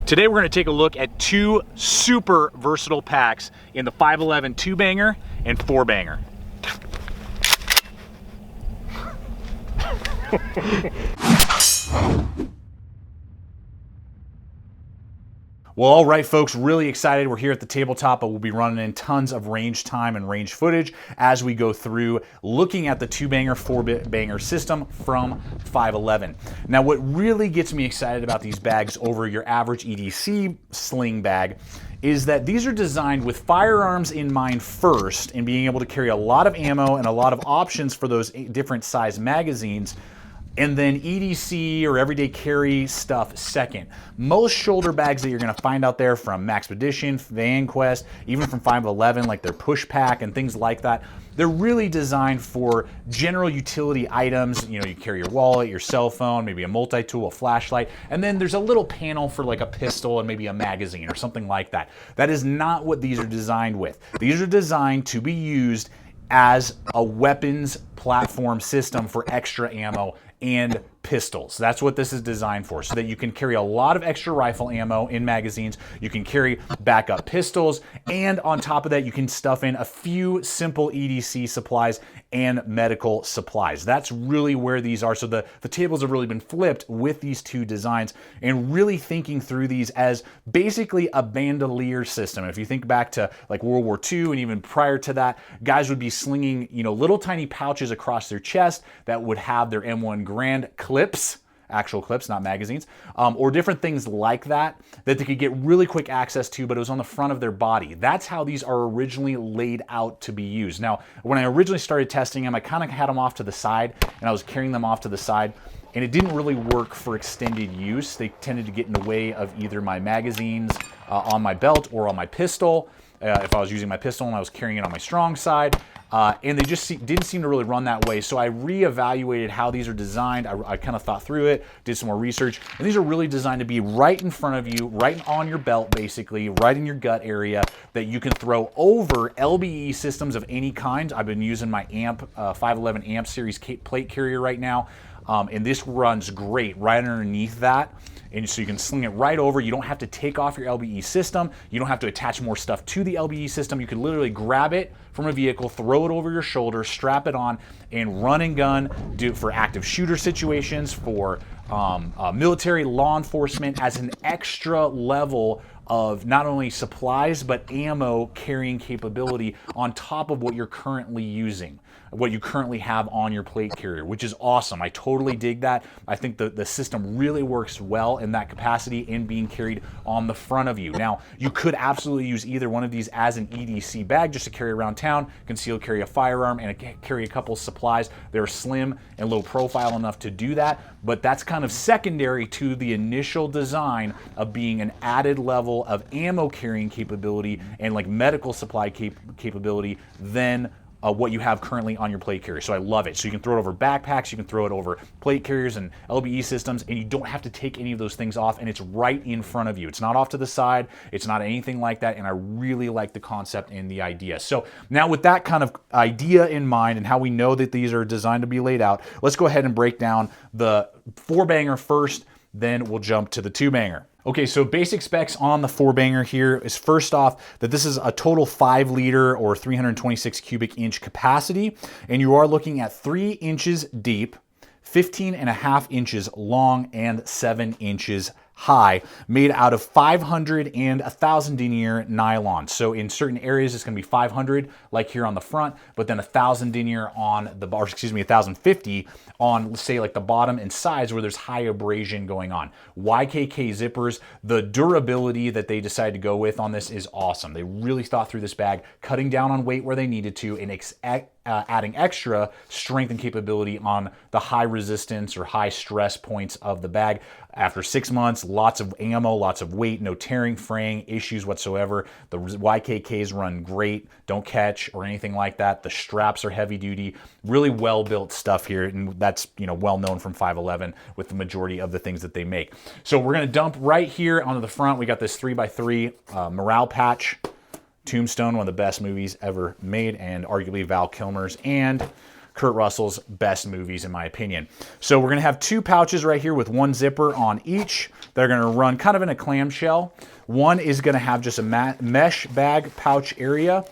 Today we're going to take a look at two super versatile packs in the 511 2-banger and 4-banger. Well, all right, folks, really excited. We're here at the tabletop, but we'll be running in tons of range time and range footage as we go through looking at the 2-banger, 4-banger system from 511. Now, what really gets me excited about these bags over your average EDC sling bag is that these are designed with firearms in mind first and being able to carry a lot of ammo and a lot of options for those different size magazines, and then EDC or everyday carry stuff second. Most shoulder bags that you're gonna find out there from Maxpedition, VanQuest, even from 511, like their push pack and things like that, they're really designed for general utility items. You know, you carry your wallet, your cell phone, maybe a multi-tool, a flashlight, and then there's a little panel for like a pistol and maybe a magazine or something like that. That is not what these are designed with. These are designed to be used as a weapons platform system for extra ammo and pistols. That's what this is designed for, so that you can carry a lot of extra rifle ammo in magazines, you can carry backup pistols, and on top of that you can stuff in a few simple EDC supplies and medical supplies. That's really where these are. So the tables have really been flipped with these two designs and really thinking through these as basically a bandolier system. If you think back to like World War II and even prior to that, guys would be slinging, you know, little tiny pouches across their chest that would have their M1 Garand clips, actual clips, not magazines, or different things like that that they could get really quick access to, but it was on the front of their body. That's how these are originally laid out to be used. Now, when I originally started testing them, I kind of had them off to the side, and I was carrying them off to the side, and it didn't really work for extended use. They tended to get in the way of either my magazines on my belt or on my pistol, if I was using my pistol and I was carrying it on my strong side. And they just didn't seem to really run that way. So I reevaluated how these are designed. I kind of thought through it, did some more research, and these are really designed to be right in front of you, right on your belt, basically, right in your gut area, that you can throw over LBE systems of any kind. I've been using my AMP 511 AMP series plate carrier right now, and this runs great right underneath that. And so you can sling it right over. You don't have to take off your LBE system. You don't have to attach more stuff to the LBE system. You can literally grab it from a vehicle, throw it over your shoulder, strap it on, and run and gun, do it for active shooter situations, for military, law enforcement, as an extra level of not only supplies, but ammo carrying capability on top of what you're currently using, what you currently have on your plate carrier, which is awesome. I totally dig that. I think the system really works well in that capacity in being carried on the front of you. Now, you could absolutely use either one of these as an EDC bag just to carry around town, conceal carry a firearm, and carry a couple supplies. They're slim and low profile enough to do that, but that's kind of secondary to the initial design of being an added level of ammo carrying capability and like medical supply capability than what you have currently on your plate carrier. So I love it. So you can throw it over backpacks, you can throw it over plate carriers and LBE systems, and you don't have to take any of those things off, and it's right in front of you. It's not off to the side, it's not anything like that, and I really like the concept and the idea. So now with that kind of idea in mind and how we know that these are designed to be laid out, let's go ahead and break down the 4-banger first, then we'll jump to the 2-banger. Okay, so basic specs on the 4-banger here is, first off, that this is a total 5-liter or 326 cubic inch capacity, and you are looking at 3 inches deep, 15.5 inches long, and 7 inches high, made out of 500 and 1,000 denier nylon. So in certain areas it's going to be 500, like here on the front, but then 1,000 denier on the, or excuse me, 1,050 on, let's say, like the bottom and sides where there's high abrasion going on. YKK zippers, the durability that they decided to go with on this is awesome. They really thought through this bag, cutting down on weight where they needed to, and adding extra strength and capability on the high resistance or high stress points of the bag. After 6 months, lots of ammo, lots of weight, no tearing, fraying issues whatsoever. The YKKs run great, don't catch or anything like that. The straps are heavy duty, really well built stuff here, and that's, you know, well known from 511 with the majority of the things that they make. So we're gonna dump right here onto the front. We got this 3x3 morale patch. Tombstone, one of the best movies ever made, and arguably Val Kilmer's, and Kurt Russell's best movies, in my opinion. So we're gonna have 2 pouches right here with 1 zipper on each. They're gonna run kind of in a clamshell. One is gonna have just a mesh bag pouch area,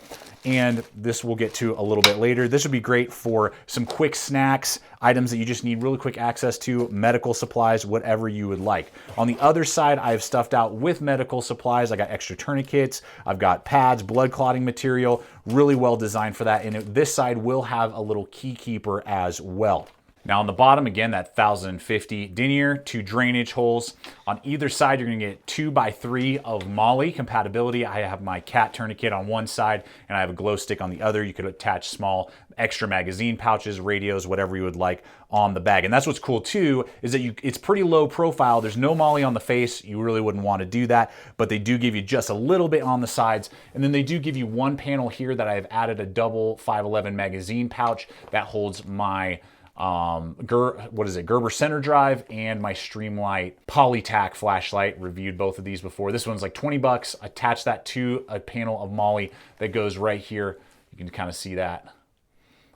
and this we'll get to a little bit later. This would be great for some quick snacks, items that you just need really quick access to, medical supplies, whatever you would like. On the other side, I have stuffed out with medical supplies. I got extra tourniquets, I've got pads, blood clotting material, really well designed for that. And this side will have a little key keeper as well. Now on the bottom, again, that 1050 denier, 2 drainage holes. On either side, you're gonna get 2x3 of MOLLE compatibility. I have my cat tourniquet on one side and I have a glow stick on the other. You could attach small extra magazine pouches, radios, whatever you would like on the bag. And that's what's cool too, is that it's pretty low profile. There's no MOLLE on the face. You really wouldn't want to do that, but they do give you just a little bit on the sides. And then they do give you one panel here that I've added a double 511 magazine pouch that holds my Gerber center drive and my Streamlight Polytac flashlight. Reviewed both of these before. This one's like 20 bucks. Attach that to a panel of MOLLE that goes right here. You can kind of see that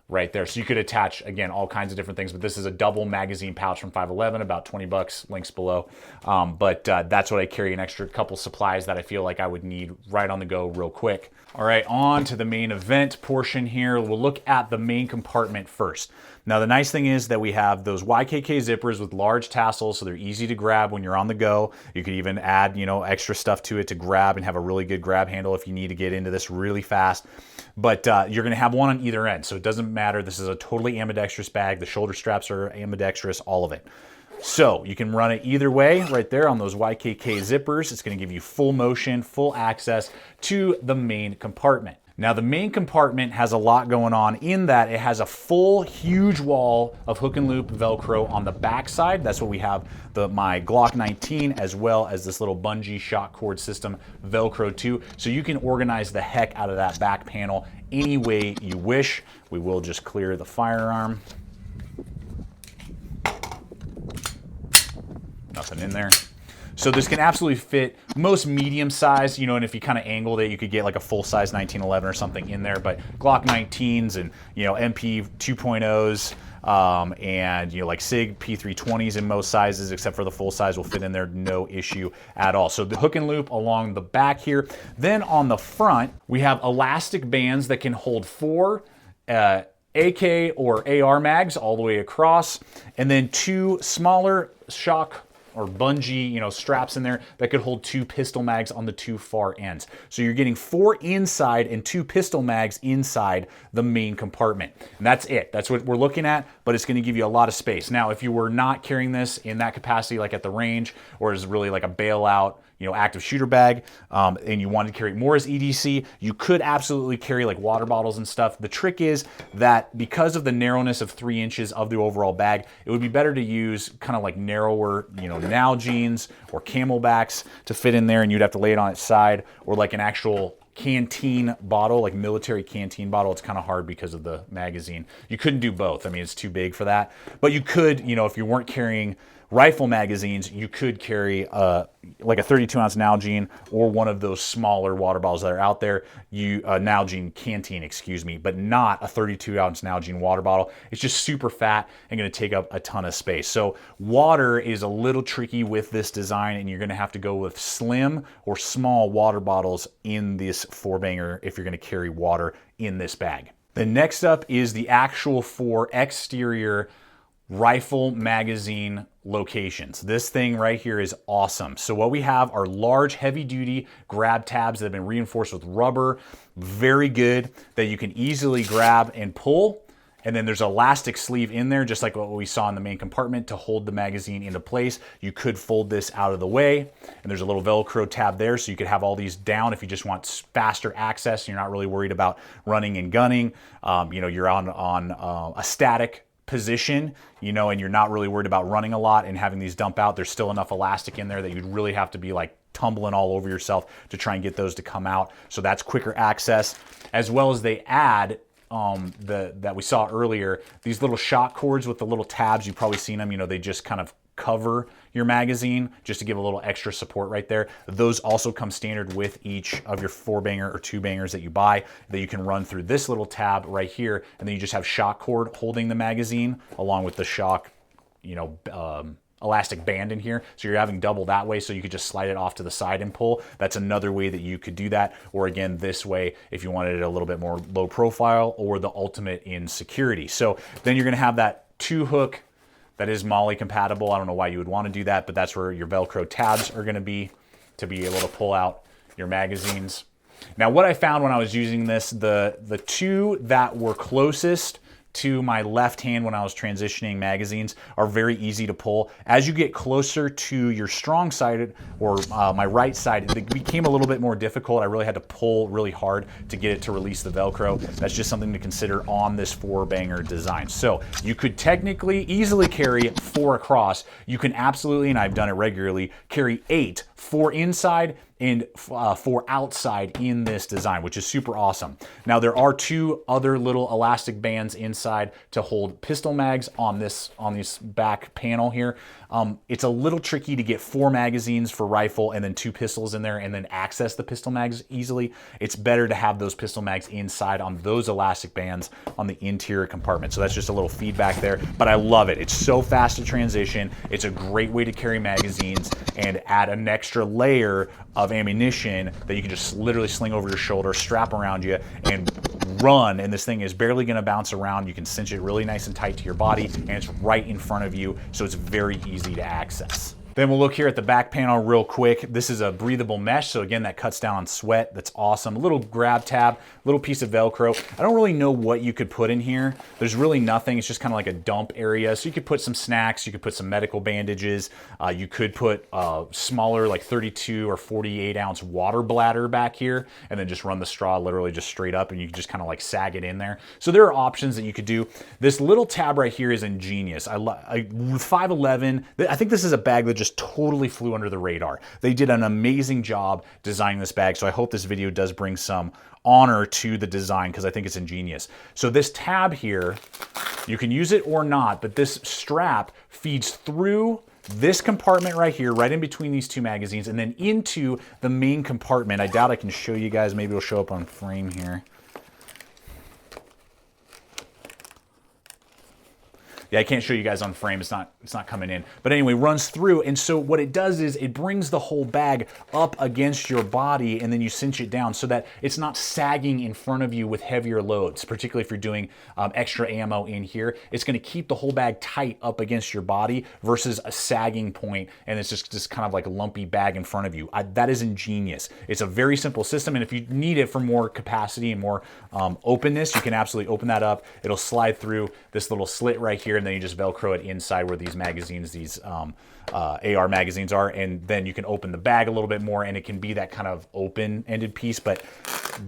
right there. So you could attach, again, all kinds of different things, but this is a double magazine pouch from 511, about 20 bucks, links below. But that's what I carry, an extra couple supplies that I feel like I would need right on the go real quick. All right, on to the main event portion here. We'll look at the main compartment first. Now, the nice thing is that we have those YKK zippers with large tassels, so they're easy to grab when you're on the go. You could even add, extra stuff to it to grab and have a really good grab handle if you need to get into this really fast. But you're gonna have one on either end, so it doesn't matter. This is a totally ambidextrous bag. The shoulder straps are ambidextrous, all of it. So you can run it either way right there on those YKK zippers. It's gonna give you full motion, full access to the main compartment. Now the main compartment has a lot going on in that it has a full huge wall of hook and loop Velcro on the back side. That's what we have my Glock 19 as well as this little bungee shock cord system Velcro too. So you can organize the heck out of that back panel any way you wish. We will just clear the firearm. Nothing in there. So this can absolutely fit most medium size, and if you kind of angled it, you could get like a full size 1911 or something in there, but Glock 19s and, MP 2.0s, and like SIG P320s in most sizes, except for the full size will fit in there, no issue at all. So the hook and loop along the back here. Then on the front, we have elastic bands that can hold 4 AK or AR mags all the way across, and then 2 smaller shock or bungee, straps in there that could hold 2 pistol mags on the 2 far ends. So you're getting 4 inside and 2 pistol mags inside the main compartment. And that's it. That's what we're looking at, but it's gonna give you a lot of space. Now, if you were not carrying this in that capacity, like at the range, or is really like a bailout, active shooter bag, and you wanted to carry more as EDC, you could absolutely carry like water bottles and stuff. The trick is that because of the narrowness of 3 inches of the overall bag, it would be better to use kind of like narrower, Nalgene's or Camelbacks to fit in there, and you'd have to lay it on its side, or like an actual canteen bottle, like military canteen bottle. It's kind of hard because of the magazine. You couldn't do both. I mean, it's too big for that. But you could, if you weren't carrying rifle magazines, you could carry like a 32-ounce Nalgene or one of those smaller water bottles that are out there. Nalgene canteen, excuse me, but not a 32-ounce Nalgene water bottle. It's just super fat and going to take up a ton of space. So water is a little tricky with this design, and you're going to have to go with slim or small water bottles in this 4-banger if you're going to carry water in this bag. Then next up is the actual 4 exterior rifle magazine locations. This thing right here is awesome. So what we have are large heavy duty grab tabs that have been reinforced with rubber, very good, that you can easily grab and pull. And then there's an elastic sleeve in there, just like what we saw in the main compartment, to hold the magazine into place. You could fold this out of the way, and there's a little Velcro tab there, so you could have all these down if you just want faster access. You're not really worried about running and gunning. You're on a static position, and you're not really worried about running a lot and having these dump out. There's still enough elastic in there that you'd really have to be like tumbling all over yourself to try and get those to come out. So that's quicker access, as well as they add that we saw earlier, these little shock cords with the little tabs. You've probably seen them, they just kind of cover your magazine, just to give a little extra support right there. Those also come standard with each of your 4-banger or 2-bangers that you buy, that you can run through this little tab right here, and then you just have shock cord holding the magazine along with the shock, you know, elastic band in here. So you're having double that way, so you could just slide it off to the side and pull. That's another way that you could do that. Or again, this way, if you wanted it a little bit more low profile, or the ultimate in security. So then you're gonna have that 2-hook that is MOLLE compatible. I don't know why you would want to do that, but that's where your Velcro tabs are going to be able to pull out your magazines. Now, what I found when I was using this, the two that were closest to my left hand when I was transitioning magazines are very easy to pull. As you get closer to your strong side, or my right side, it became a little bit more difficult. I really had to pull really hard to get it to release the Velcro. That's just something to consider on this 4-banger design. So you could technically easily carry 4 across. You can absolutely, and I've done it regularly, carry 8, 4 inside and 4 outside in this design, which is super awesome. Now there are 2 other little elastic bands inside to hold pistol mags on this back panel here. It's a little tricky to get 4 magazines for rifle and then 2 pistols in there and then access the pistol mags easily. It's better to have those pistol mags inside on those elastic bands on the interior compartment. So that's just a little feedback there, but I love it. It's so fast to transition. It's a great way to carry magazines and add an extra layer of ammunition that you can just literally sling over your shoulder, strap around you, and run. And this thing is barely going to bounce around. You can cinch it really nice and tight to your body, and it's right in front of you, so it's very easy to access. Then we'll look here at the back panel real quick. This is a breathable mesh, so again, that cuts down on sweat. That's awesome. A little grab tab, little piece of Velcro. I don't really know what you could put in here. There's really nothing. It's just kind of like a dump area. So you could put some snacks, you could put some medical bandages, you could put a smaller, like 32 or 48 ounce water bladder back here, and then just run the straw literally just straight up, and you can just kind of like sag it in there. So there are options that you could do. This little tab right here is ingenious. With 511, I think this is a bag that just totally flew under the radar. They did an amazing job designing this bag, so I hope this video does bring some honor to the design because I think it's ingenious. So this tab here, you can use it or not, but this strap feeds through this compartment right here, right in between these 2 magazines, and then into the main compartment. I doubt I can show you guys. Maybe it'll show up on frame here. Yeah, I can't show you guys on frame. It's not coming in. But anyway, runs through. And so what it does is it brings the whole bag up against your body, and then you cinch it down so that it's not sagging in front of you with heavier loads, particularly if you're doing extra ammo in here. It's going to keep the whole bag tight up against your body versus a sagging point, and it's just kind of like a lumpy bag in front of you. That is ingenious. It's a very simple system, and if you need it for more capacity and more openness, you can absolutely open that up. It'll slide through this little slit right here, and then you just Velcro it inside where these magazines, these AR magazines are, and then you can open the bag a little bit more, and it can be that kind of open-ended piece. But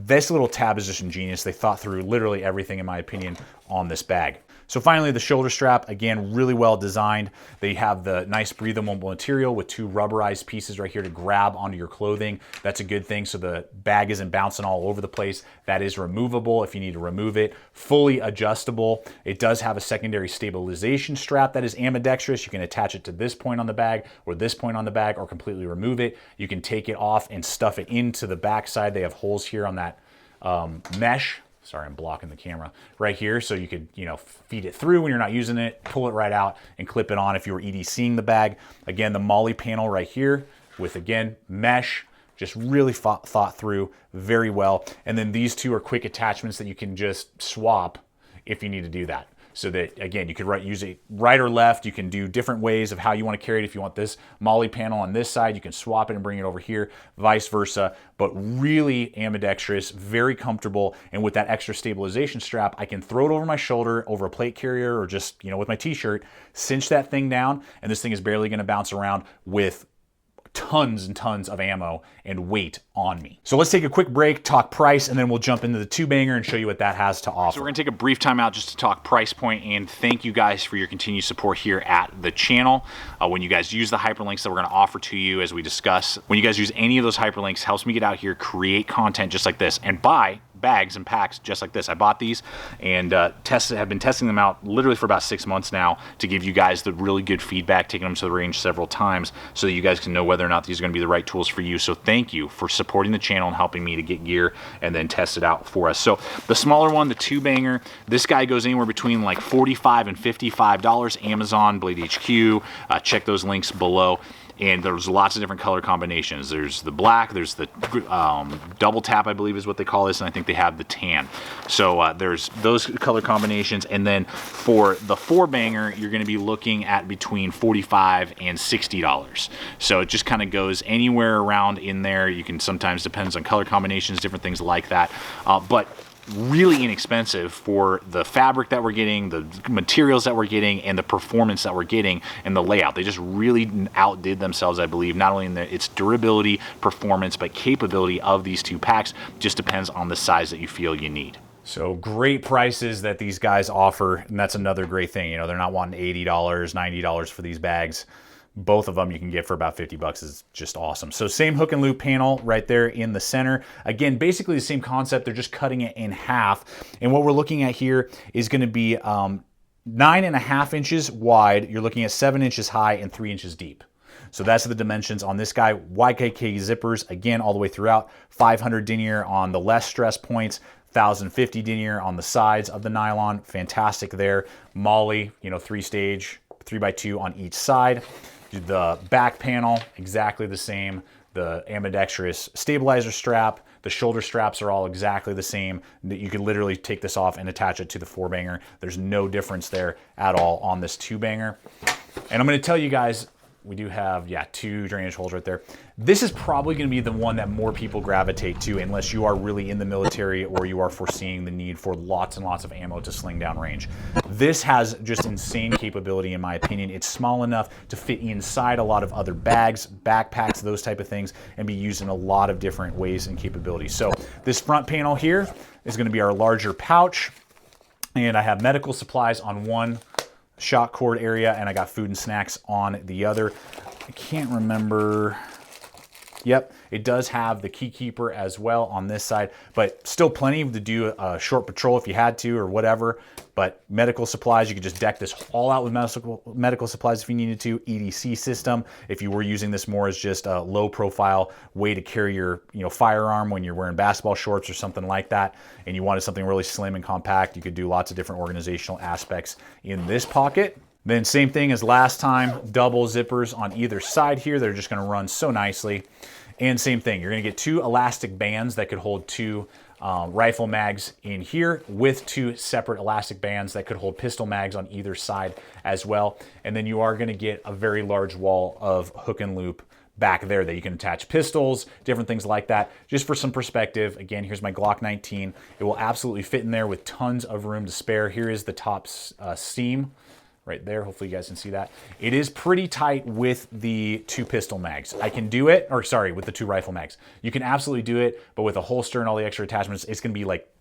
this little tab is just ingenious. They thought through literally everything, in my opinion, on this bag. So finally, the shoulder strap, again, really well designed. They have the nice breathable material with 2 rubberized pieces right here to grab onto your clothing. That's a good thing, so the bag isn't bouncing all over the place. That is removable if you need to remove it. Fully adjustable. It does have a secondary stabilization strap that is ambidextrous. You can attach it to this point on the bag or this point on the bag, or completely remove it. You can take it off and stuff it into the back side. They have holes here on that mesh. Sorry, I'm blocking the camera right here. So you could, feed it through when you're not using it, pull it right out and clip it on if you were EDCing the bag. Again, the MOLLE panel right here with, again, mesh, just really thought through very well. And then these 2 are quick attachments that you can just swap if you need to do that. So that, again, you could use it right or left. You can do different ways of how you want to carry it. If you want this MOLLE panel on this side, you can swap it and bring it over here, vice versa. But really ambidextrous, very comfortable. And with that extra stabilization strap, I can throw it over my shoulder, over a plate carrier, or just, with my t-shirt, cinch that thing down, and this thing is barely going to bounce around with tons and tons of ammo and weight on me. So let's take a quick break, talk price, and then we'll jump into the 2-banger and show you what that has to offer. So we're gonna take a brief time out just to talk price point, and thank you guys for your continued support here at the channel. When you guys use the hyperlinks that we're gonna offer to you as we discuss, when you guys use any of those hyperlinks, helps me get out here, create content just like this. And by bags and packs just like this. I bought these and have been testing them out literally for about 6 months now to give you guys the really good feedback, taking them to the range several times so that you guys can know whether or not these are going to be the right tools for you. So thank you for supporting the channel and helping me to get gear and then test it out for us. So the smaller one, the 2-banger, this guy goes anywhere between like $45 and $55. Amazon, BLADEHQ, check those links below. And there's lots of different color combinations. There's the black, there's the double tap, I believe is what they call this, and I think they have the tan. So there's those color combinations. And then for the 4-banger, you're going to be looking at between $45 and $60. So it just kind of goes anywhere around in there. You can sometimes, depends on color combinations, different things like that. But really inexpensive for the fabric that we're getting, the materials that we're getting, and the performance that we're getting, and the layout. They just really outdid themselves, I believe, not only in its durability, performance, but capability of these 2 packs. Just depends on the size that you feel you need. So great prices that these guys offer, and that's another great thing. You know, they're not wanting $80, $90 for these bags. Both of them you can get for about 50 bucks. Is just awesome. So same hook and loop panel right there in the center. Again, basically the same concept. They're just cutting it in half. And what we're looking at here is going to be 9.5 inches wide. You're looking at 7 inches high and 3 inches deep. So that's the dimensions on this guy. YKK zippers, again, all the way throughout. 500 denier on the less stress points. 1050 denier on the sides of the nylon. Fantastic there. Molly, you know, 3-stage, 3x2 on each side. The back panel, exactly the same. The ambidextrous stabilizer strap, the shoulder straps are all exactly the same. You could literally take this off and attach it to the 4-banger. There's no difference there at all on this 2-banger. And I'm going to tell you guys, we do have, 2 drainage holes right there. This is probably going to be the one that more people gravitate to unless you are really in the military or you are foreseeing the need for lots and lots of ammo to sling down range. This has just insane capability in my opinion. It's small enough to fit inside a lot of other bags, backpacks, those type of things, and be used in a lot of different ways and capabilities. So this front panel here is going to be our larger pouch, and I have medical supplies on one shock cord area, and I got food and snacks on the other. I can't remember. Yep, it does have the key keeper as well on this side, but still plenty to do a short patrol if you had to or whatever. But medical supplies, you could just deck this all out with medical supplies if you needed to. EDC system, if you were using this more as just a low profile way to carry your firearm when you're wearing basketball shorts or something like that, and you wanted something really slim and compact, you could do lots of different organizational aspects in this pocket. Then same thing as last time, double zippers on either side here. They're just gonna run so nicely. And same thing, you're gonna get 2 elastic bands that could hold 2 rifle mags in here with 2 separate elastic bands that could hold pistol mags on either side as well. And then you are gonna get a very large wall of hook and loop back there that you can attach pistols, different things like that. Just for some perspective, again, here's my Glock 19. It will absolutely fit in there with tons of room to spare. Here is the top seam right there. Hopefully you guys can see that. It is pretty tight with the 2 pistol mags. I can do it, or sorry, with the 2 rifle mags. You can absolutely do it, but with a holster and all the extra attachments, it's gonna be like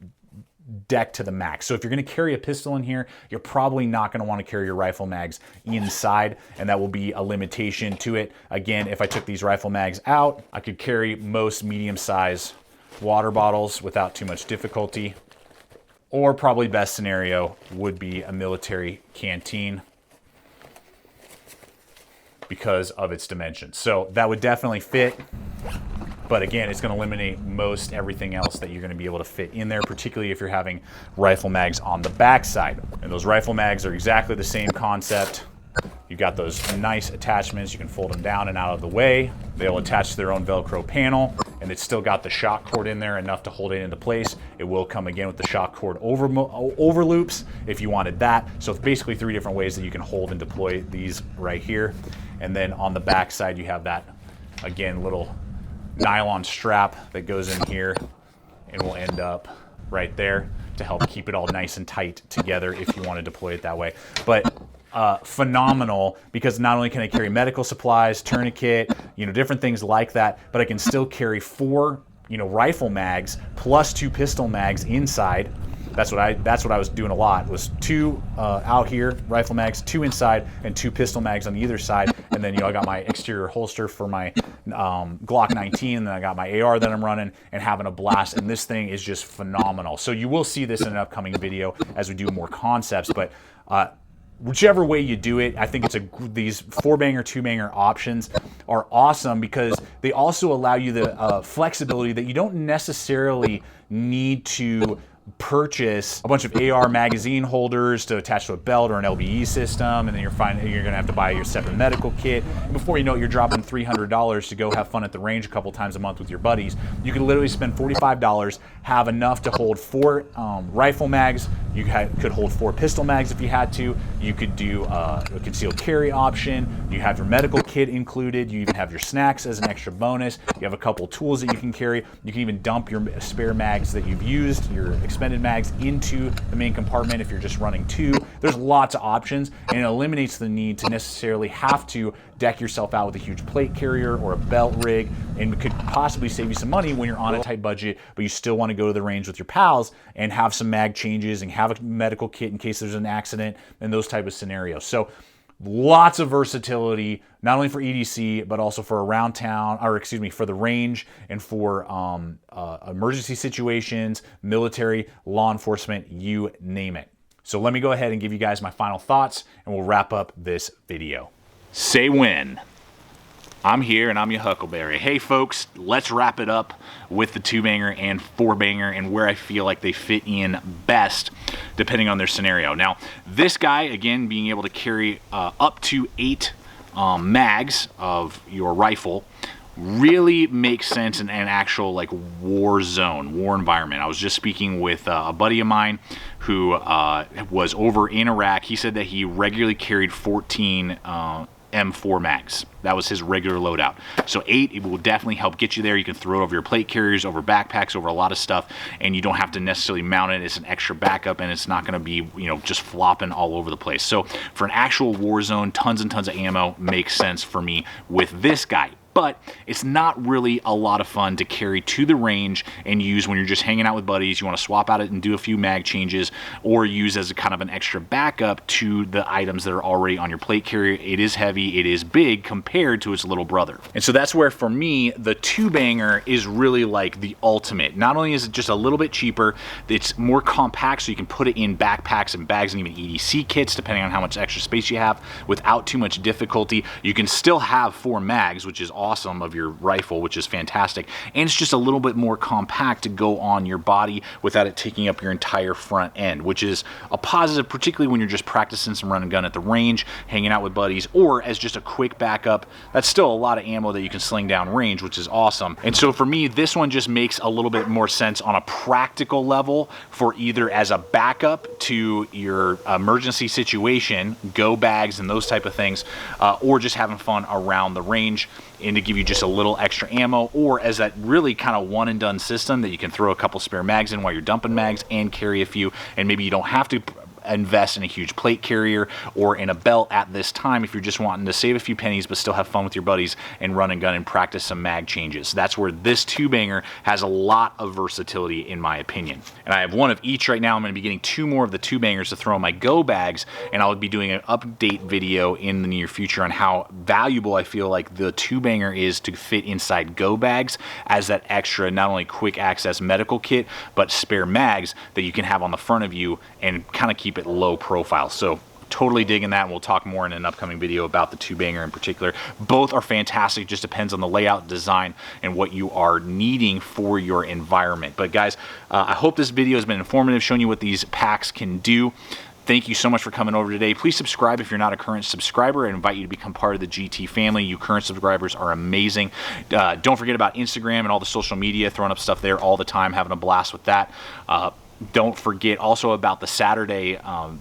decked to the max. So if you're gonna carry a pistol in here, you're probably not gonna wanna carry your rifle mags inside, and that will be a limitation to it. Again, if I took these rifle mags out, I could carry most medium-size water bottles without too much difficulty. Or probably best scenario would be a military canteen because of its dimensions. So that would definitely fit, but again, it's gonna eliminate most everything else that you're gonna be able to fit in there, particularly if you're having rifle mags on the back side. And those rifle mags are exactly the same concept. You've got those nice attachments. You can fold them down and out of the way. They'll attach to their own Velcro panel, and it's still got the shock cord in there enough to hold it into place. It will come again with the shock cord over loops if you wanted that. So it's basically 3 different ways that you can hold and deploy these right here. And then on the back side, you have that, again, little nylon strap that goes in here and will end up right there to help keep it all nice and tight together if you want to deploy it that way. But phenomenal, because not only can I carry medical supplies, tourniquet, different things like that, but I can still carry 4 rifle mags plus 2 pistol mags inside, that's what I was doing a lot, was 2 out here rifle mags, 2 inside, and 2 pistol mags on either side. And then, you know, I got my exterior holster for my Glock 19, and then I got my AR that I'm running and having a blast. And this thing is just phenomenal. So you will see this in an upcoming video as we do more concepts, but whichever way you do it, I think these 4-banger, 2-banger options are awesome because they also allow you the flexibility that you don't necessarily need to purchase a bunch of AR magazine holders to attach to a belt or an LBE system, and then you're gonna have to buy your separate medical kit. And before you know it, you're dropping $300 to go have fun at the range a couple times a month with your buddies. You could literally spend $45, have enough to hold 4 rifle mags. You could hold 4 pistol mags if you had to. You could do a concealed carry option. You have your medical kit included. You even have your snacks as an extra bonus. You have a couple tools that you can carry. You can even dump your spare mags that you've used, your expended mags, into the main compartment if you're just running 2. There's lots of options, and it eliminates the need to necessarily have to deck yourself out with a huge plate carrier or a belt rig, and could possibly save you some money when you're on a tight budget, but you still want to go to the range with your pals and have some mag changes and have a medical kit in case there's an accident and those type of scenarios. So lots of versatility, not only for EDC, but also for around town, or excuse me, for the range and for emergency situations, military, law enforcement, you name it. So let me go ahead and give you guys my final thoughts, and we'll wrap up this video. Say when. I'm here and I'm your Huckleberry. Hey folks, let's wrap it up with the 2-banger and 4-banger and where I feel like they fit in best depending on their scenario. Now, this guy, again, being able to carry up to 8 mags of your rifle really makes sense in an actual like war zone, war environment. I was just speaking with a buddy of mine who was over in Iraq. He said that he regularly carried 14 M4 mags. That was his regular loadout. So 8, it will definitely help get you there. You can throw it over your plate carriers, over backpacks, over a lot of stuff, and you don't have to necessarily mount it. It's an extra backup, and it's not going to be, you know, just flopping all over the place. So for an actual war zone, tons and tons of ammo makes sense for me with this guy. But it's not really a lot of fun to carry to the range and use when you're just hanging out with buddies. You want to swap out it and do a few mag changes, or use as a kind of an extra backup to the items that are already on your plate carrier. It is heavy, it is big compared to its little brother. And so that's where, for me, the 2-banger is really like the ultimate. Not only is it just a little bit cheaper, it's more compact, so you can put it in backpacks and bags and even EDC kits, depending on how much extra space you have, without too much difficulty. You can still have 4 mags, which is awesome, of your rifle, which is fantastic, and it's just a little bit more compact to go on your body without it taking up your entire front end, which is a positive, particularly when you're just practicing some run and gun at the range, hanging out with buddies, or as just a quick backup. That's still a lot of ammo that you can sling down range, which is awesome. And so for me, this one just makes a little bit more sense on a practical level for either as a backup to your emergency situation, go bags and those type of things, or just having fun around the range, and to give you just a little extra ammo, or as that really kind of one and done system that you can throw a couple spare mags in while you're dumping mags and carry a few, and maybe you don't have to invest in a huge plate carrier or in a belt at this time if you're just wanting to save a few pennies but still have fun with your buddies and run and gun and practice some mag changes. That's where this 2-banger has a lot of versatility, in my opinion. And I have one of each right now. I'm going to be getting 2 more of the 2-bangers to throw in my go bags, and I'll be doing an update video in the near future on how valuable I feel like the 2-banger is to fit inside go bags as that extra, not only quick access medical kit, but spare mags that you can have on the front of you and kind of keep it low profile. So totally digging that, and we'll talk more in an upcoming video about the 2-banger in particular. Both are fantastic, just depends on the layout, design, and what you are needing for your environment. But guys, I hope this video has been informative, showing you what these packs can do. Thank you so much for coming over today. Please subscribe if you're not a current subscriber. I invite you to become part of the GT family. You current subscribers are amazing. Don't forget about Instagram and all the social media, throwing up stuff there all the time, having a blast with that. Don't forget also about the Saturday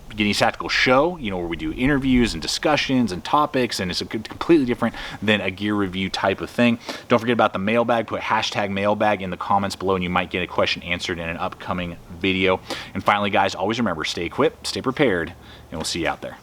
Getting Tactical show, you know, where we do interviews and discussions and topics, and it's a completely different than a gear review type of thing. Don't forget about the mailbag. Put hashtag mailbag in the comments below, and you might get a question answered in an upcoming video. And finally, guys, always remember, stay equipped, stay prepared, and we'll see you out there.